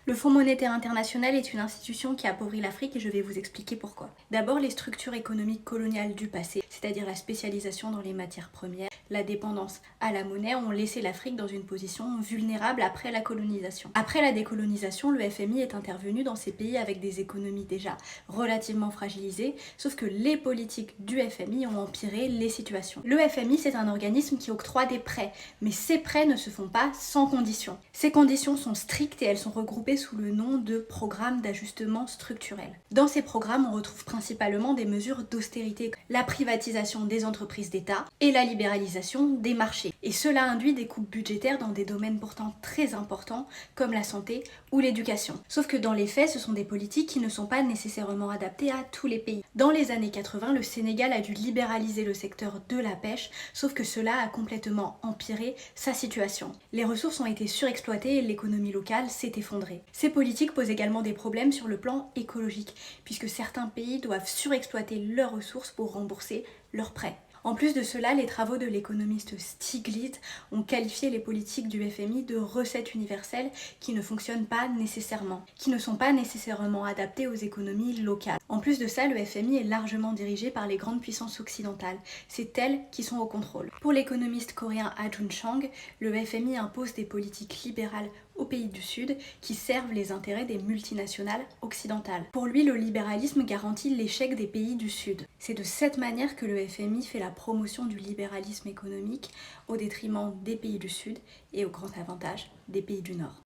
Le Fonds monétaire international est une institution qui appauvrit l'Afrique et je vais vous expliquer pourquoi. D'abord, les structures économiques coloniales du passé, c'est-à-dire la spécialisation dans les matières premières, la dépendance à la monnaie, ont laissé l'Afrique dans une position vulnérable après la colonisation. Après la décolonisation, le FMI est intervenu dans ces pays avec des économies déjà relativement fragilisées, sauf que les politiques du FMI ont empiré les situations. Le FMI, c'est un organisme qui octroie des prêts, mais ces prêts ne se font pas sans conditions. Ces conditions sont strictes et elles sont regroupées sous le nom de programmes d'ajustement structurel. Dans ces programmes, on retrouve principalement des mesures d'austérité, la privatisation des entreprises d'État et la libéralisation des marchés. Et cela induit des coupes budgétaires dans des domaines pourtant très importants comme la santé ou l'éducation. Sauf que dans les faits, ce sont des politiques qui ne sont pas nécessairement adaptées à tous les pays. Dans les années 80, le Sénégal a dû libéraliser le secteur de la pêche, sauf que cela a complètement empiré sa situation. Les ressources ont été surexploitées et l'économie locale s'est effondrée. Ces politiques posent également des problèmes sur le plan écologique, puisque certains pays doivent surexploiter leurs ressources pour rembourser leurs prêts. En plus de cela, les travaux de l'économiste Stiglitz ont qualifié les politiques du FMI de recettes universelles qui ne fonctionnent pas nécessairement, qui ne sont pas nécessairement adaptées aux économies locales. En plus de ça, le FMI est largement dirigé par les grandes puissances occidentales. C'est elles qui sont au contrôle. Pour l'économiste coréen Ah Jun-chang, le FMI impose des politiques libérales aux pays du Sud qui servent les intérêts des multinationales occidentales. Pour lui, le libéralisme garantit l'échec des pays du Sud. C'est de cette manière que le FMI fait la promotion du libéralisme économique au détriment des pays du Sud et au grand avantage des pays du Nord.